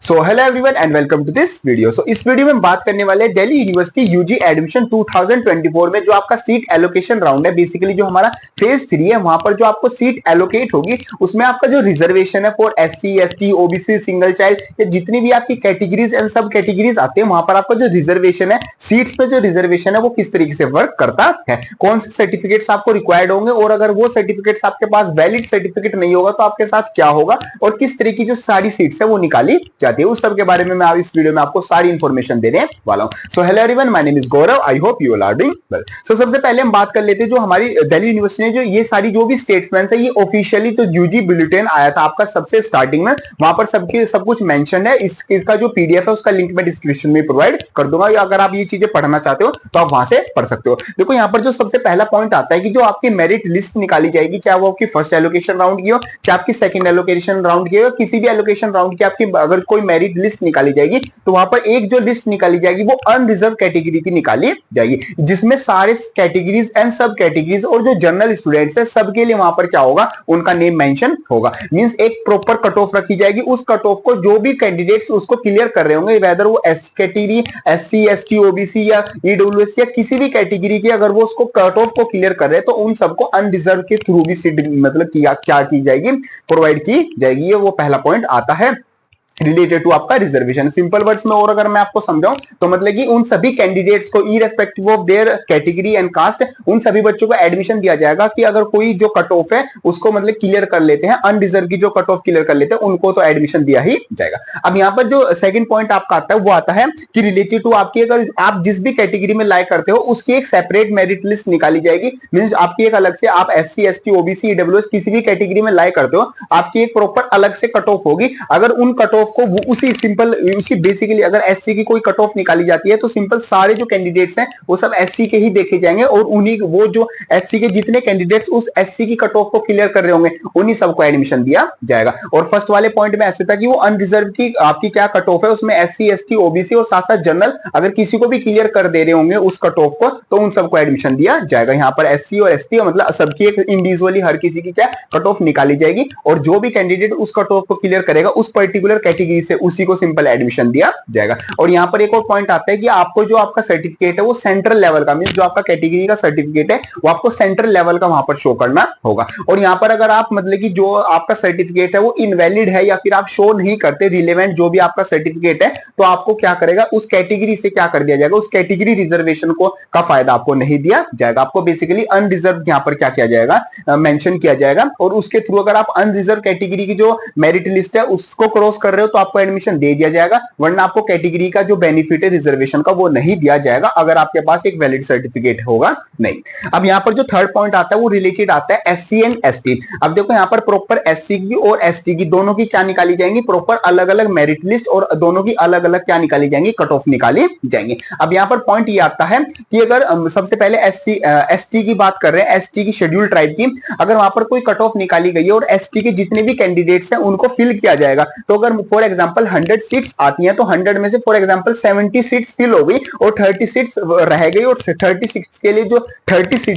So hello everyone and welcome to this video. इस video में हम बात करने वाले हैं दिल्ली यूनिवर्सिटी यूजी एडमिशन 2024 में जो आपका सीट एलोकेशन राउंड है, बेसिकली जो हमारा फेज 3 है, वहां पर जो आपको सीट एलोकेट होगी उसमें आपका जो रिजर्वेशन है for SC, ST, OBC, single child, या जितनी भी आपकी कैटेगरीज एंड सब कैटेगरीज आते हैं, वहां पर आपका जो रिजर्वेशन है, सीट्स पे जो रिजर्वेशन है वो किस तरीके से वर्क करता है, कौन से सर्टिफिकेट्स आपको रिक्वायर्ड होंगे, और अगर वो सर्टिफिकेट्स आपके पास वैलिड सर्टिफिकेट नहीं होगा तो आपके साथ क्या होगा, और किस तरह की जो सारी सीट्स है वो निकाली जाती है, उस सब के बारे में मैं इस वीडियो में आपको सारी इंफॉर्मेशन देने वाला हूं। So hello everyone, my name is Gaurav, I hope you all are doing well. So सबसे पहले हम बात कर लेते हैं जो हमारी दिल्ली यूनिवर्सिटी ने जो ये सारी जो भी स्टेटमेंट्स है, ये ऑफिशियली जो यूजी बुलेटिन आया था आपका सबसे स्टार्टिंग में, वहां पर सब कुछ मेंशन है। इसका जो पीडीएफ है उसका लिंक मैं डिस्क्रिप्शन में प्रोवाइड कर दूंगा, या अगर आप ये चीजें पढ़ना चाहते हो तो आप वहां से पढ़ सकते हो। देखो यहाँ पर जो सबसे पहला पॉइंट आता है कि जो आपकी मेरिट लिस्ट निकाली जाएगी, चाहे वो आपकी फर्स्ट एलोकेशन राउंड की हो, चाहे आपकी सेकंड एलोकेशन राउंड की हो, किसी भी एलोकेशन राउंड की आपकी अगर कोई मेरिट लिस्ट निकाली जाएगी तो वहां पर एक जो लिस्ट निकाली जाएगी वो अनरिजर्व कैटेगरी की निकाली जाएगी, जिसमें सारे कैटेगरीज एंड सब कैटेगरीज और जो जनरल स्टूडेंट्स है सबके लिए वहां पर क्या होगा, उनका नेम मेंशन होगा। मींस एक प्रॉपर कट ऑफ रखी जाएगी, उस कट ऑफ को जो भी कैंडिडेट्स उसको क्लियर कर रहे होंगे, वेदर वो S category, SC, ST, OBC या ईडब्ल्यूएस या किसी भी कैटेगरी की, अगर वो उसको कट ऑफ को क्लियर कर रहे हैं तो उन सबको अनरिजर्व के थ्रू भी सीट मतलब क्या की जाएगी, प्रोवाइड की जाएगी। ये वो पहला पॉइंट आता है रिलेटेड टू आपका रिजर्वेशन। सिंपल वर्ड्स में और अगर मैं आपको समझाऊं तो मतलब कि उन सभी कैंडिडेट्स को irrespective of their category and caste, उन सभी बच्चों को एडमिशन दिया जाएगा कि अगर कोई जो कट ऑफ है उसको मतलब क्लियर कर लेते हैं, अनरिजर्व की जो कट ऑफ क्लियर कर लेते हैं उनको तो एडमिशन दिया ही जाएगा। अब यहाँ पर जो सेकंड पॉइंट आपका आता है वो आता है कि रिलेटेड टू आपकी अगर आप जिस भी कैटेगरी में लाइक करते हो उसकी एक सेपरेट मेरिट लिस्ट निकाली जाएगी। मींस आपकी एक अलग से, आप एससी, एसटी, ओबीसी, ईडब्ल्यूएस किसी भी कैटेगरी में लाइक करते हो, आपकी एक प्रॉपर अलग से कट ऑफ होगी। अगर उन कट ऑफ को वो उसी सिंपल उसकी बेसिकली अगर एससी की कोई कट ऑफ निकाली जाती है तो सिंपल सारे जो कैंडिडेट्स हैं वो सब एससी के ही देखे जाएंगे, और उन्हीं वो जो एससी के जितने कैंडिडेट्स उस एससी की कट ऑफ को क्लियर कर रहे होंगे उन्हीं सबको एडमिशन दिया जाएगा। और फर्स्ट वाले पॉइंट में ऐसे था कि वो अनरिजर्व की आपकी क्या कट ऑफ है, उसमें एससी, एसटी, ओबीसी और साथ साथ जनरल अगर किसी को भी क्लियर कर दे रहे होंगे उस कट ऑफ को तो उन सबको एडमिशन दिया जाएगा। यहाँ पर एससी और एसटी मतलब सबकी एक इंडिविजुअली हर किसी की क्या कट ऑफ निकाली जाएगी, और जो भी कैंडिडेट उस कट ऑफ को क्लियर करेगा उस पर्टिकुलर कैटेगरी से उसी को सिंपल एडमिशन दिया जाएगा। और यहां पर एक और पॉइंट आता है कि आपको जो आपका सर्टिफिकेट है वो सेंट्रल लेवल का, मींस जो आपका कैटेगरी का सर्टिफिकेट है वो आपको सेंट्रल लेवल का वहां पर शो करना होगा। और यहां पर अगर आप मतलब कि जो आपका सर्टिफिकेट है वो इनवैलिड है या फिर आप शो नहीं करते रिलेवेंट जो भी आपका सर्टिफिकेट है, तो आपको क्या करेगा, उस कैटेगरी से क्या कर दिया जाएगा, उस कैटेगरी रिजर्वेशन को का फायदा आपको नहीं दिया जाएगा। आपको बेसिकली अनरिजर्व यहां पर क्या किया जाएगा, मेंशन किया जाएगा, और उसके थ्रू अगर आप अनरिजर्व कैटेगरी की जो मेरिट लिस्ट है उसको क्रॉस कर रहे हो तो आपको एडमिशन दे दिया जाएगा, वरना आपको कैटेगरी का जो बेनिफिट है रिजर्वेशन का वो नहीं दिया जाएगा अगर आपके पास एक वैलिड सर्टिफिकेट होगा नहीं। अब यहाँ पर जो थर्ड पॉइंट आता है वो रिलेटेड आता है एससी एंड एसटी। अब देखो यहाँ पर प्रॉपर एससी की और एसटी की दोनों की क्या निकाली जाएंगी, प्रॉपर अलग अलग मेरिट लिस्ट, और दोनों की अलग अलग क्या निकाली जाएंगी, कट ऑफ निकाली जाएंगी। अब यहाँ पर पॉइंट ये आता है कि अगर सबसे पहले एससी एसटी की बात कर रहे हैं, एसटी की शेड्यूल ट्राइब की, अगर वहां पर कोई कट ऑफ निकाली गई है और एसटी के जितने भी कैंडिडेट्स हैं उनको फिल किया जाएगा, तो अगर फॉर एग्जांपल 100 सीट्स आती हैं तो 100 में से फॉर एग्जांपल 70 सीट्स फिल हो गई और 30 सीट्स रह गई, और 30 सीट्स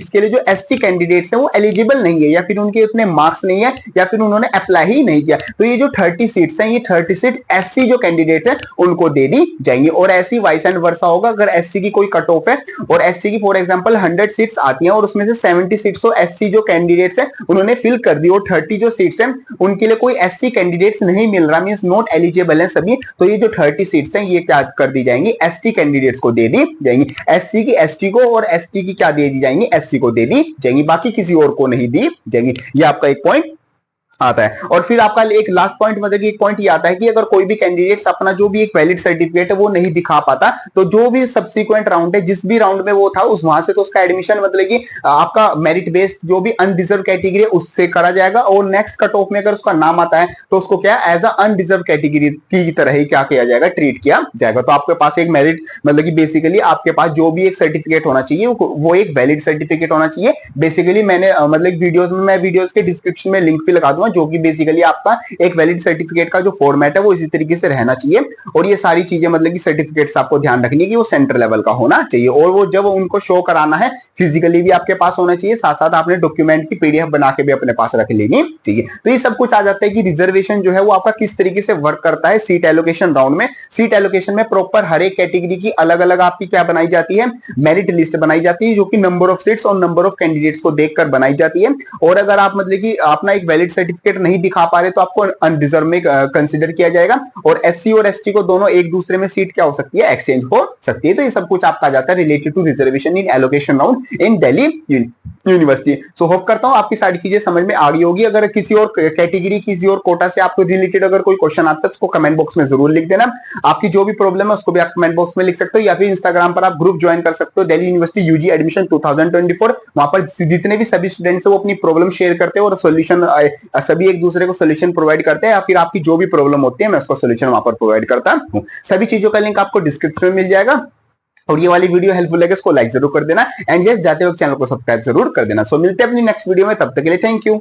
के लिए जो एसटी कैंडिडेट्स हैं वो एलिजिबल नहीं है, या फिर उनके उतने मार्क्स नहीं है, या फिर उन्होंने अप्लाई ही नहीं किया, तो ये जो 30 सीट्स हैं, ये 30 सीट एससी जो कैंडिडेट है उनको दे दी जाएंगी। और ऐसी वाइस एंड वर्सा होगा, अगर एससी की कोई कट ऑफ है और एससी की फॉर एग्जांपल 100 सीट्स आती हैं और उसमें से 70 सीट्स तो एससी जो कैंडिडेट्स हैं उन्होंने फिल कर दी, और 30 जो सीट्स हैं उनके लिए कोई एससी कैंडिडेट्स नहीं मिल रहा, मींस नॉट एलिजिबल है सभी, तो ये जो 30 सीट्स हैं ये क्या कर दी जाएंगी, एसटी कैंडिडेट्स को दे दी जाएंगी। एससी की एसटी को और एसटी की क्या दे दी जाएंगी, एससी को दे दी जाएंगी, बाकी किसी और को नहीं दी जाएंगी। ये आपका एक पॉइंट आता है। और फिर आपका एक लास्ट पॉइंट मतलब कि एक पॉइंट ये आता है कि अगर कोई भी कैंडिडेट्स अपना जो भी एक वैलिड सर्टिफिकेट है वो नहीं दिखा पाता, तो जो भी सब्सिक्वेंट राउंड है, जिस भी राउंड में वो था उस वहां से तो उसका एडमिशन मतलब कि आपका मेरिट बेस्ड जो भी अनरिजर्व कैटेगरी है उससे करा जाएगा, और नेक्स्ट कट ऑफ में अगर उसका नाम आता है तो उसको क्या एज अ अनरिजर्व कैटेगरी की तरह ही क्या किया जाएगा, ट्रीट किया जाएगा। तो आपके पास एक मेरिट मतलब कि बेसिकली आपके पास जो भी एक सर्टिफिकेट होना चाहिए वो एक वैलिड सर्टिफिकेट होना चाहिए। बेसिकली मैंने मतलब वीडियोस में मैं वीडियोस के डिस्क्रिप्शन में लिंक भी लगा दूंगा, हूँ, जो कि बेसिकली आपका एक वैलिड सर्टिफिकेट का जो फॉर्मेट है वो इसी तरीके से रहना चाहिए। और ये सारी चीजें मतलब कि सर्टिफिकेट्स आपको ध्यान रखनी है कि वो सेंटर लेवल का होना चाहिए, और वो जब उनको शो कराना है फिजिकली भी आपके पास होना चाहिए, साथ साथ आपने डॉक्यूमेंट की पीडीएफ बना के भी अपने पास रख लेनी चाहिए। तो ये सब कुछ आ जाता है कि रिजर्वेशन जो है वो आपका किस तरीके से वर्क करता है सीट एलोकेशन राउंड में। सीट एलोकेशन में प्रॉपर हर एक कैटेगरी की अलग अलग आपकी क्या बनाई जाती है, मेरिट लिस्ट बनाई जाती है, जो कि नंबर ऑफ सीट्स और नंबर ऑफ कैंडिडेट्स को देखकर बनाई जाती है। और अगर आप मतलब कि अपना एक वैलिड सर्टिफिकेट नहीं दिखा पा रहे तो आपको अनडिजर्व में कंसिडर किया जाएगा, और एससी और एसटी को दोनों एक दूसरे में सीट क्या हो सकती है, एक्सचेंज हो सकती है। तो ये सब कुछ आपका जाता है related to reservation in allocation round in Delhi University. So hope करता हूं आपकी सारी चीजें समझ में आ गई होगी। अगर किसी और कैटेगरी, किसी और कोटा से आपको रिलेटेड अगर कोई क्वेश्चन आता है उसको कमेंट बॉक्स में जरूर लिख देना। आपकी जो भी प्रॉब्लम है उसको भी आप कमेंट बॉक्स में लिख सकते हो, या फिर इंस्टाग्राम पर आप ग्रुप ज्वाइन कर सकते हो दिल्ली यूनिवर्सिटी यूजी एडमिशन 2024। वहां पर जितने भी सभी स्टूडेंट्स है वो अपनी प्रॉब्लम शेयर करते हैं और सोल्यूशन सभी एक दूसरे को सोल्यूशन प्रोवाइड करते हैं, या फिर आपकी जो भी प्रॉब्लम होती है मैं उसको सोल्यूशन वहां पर प्रोवाइड करता हूं। सभी चीजों का लिंक आपको डिस्क्रिप्शन में मिल जाएगा। और ये वाली वीडियो हेल्पफुल लगे इसको लाइक जरूर कर देना, एंड यस जाते वक्त चैनल को सब्सक्राइब जरूर कर देना। सो मिलते हैं अपनी नेक्स्ट वीडियो में, तब तक के लिए थैंक यू।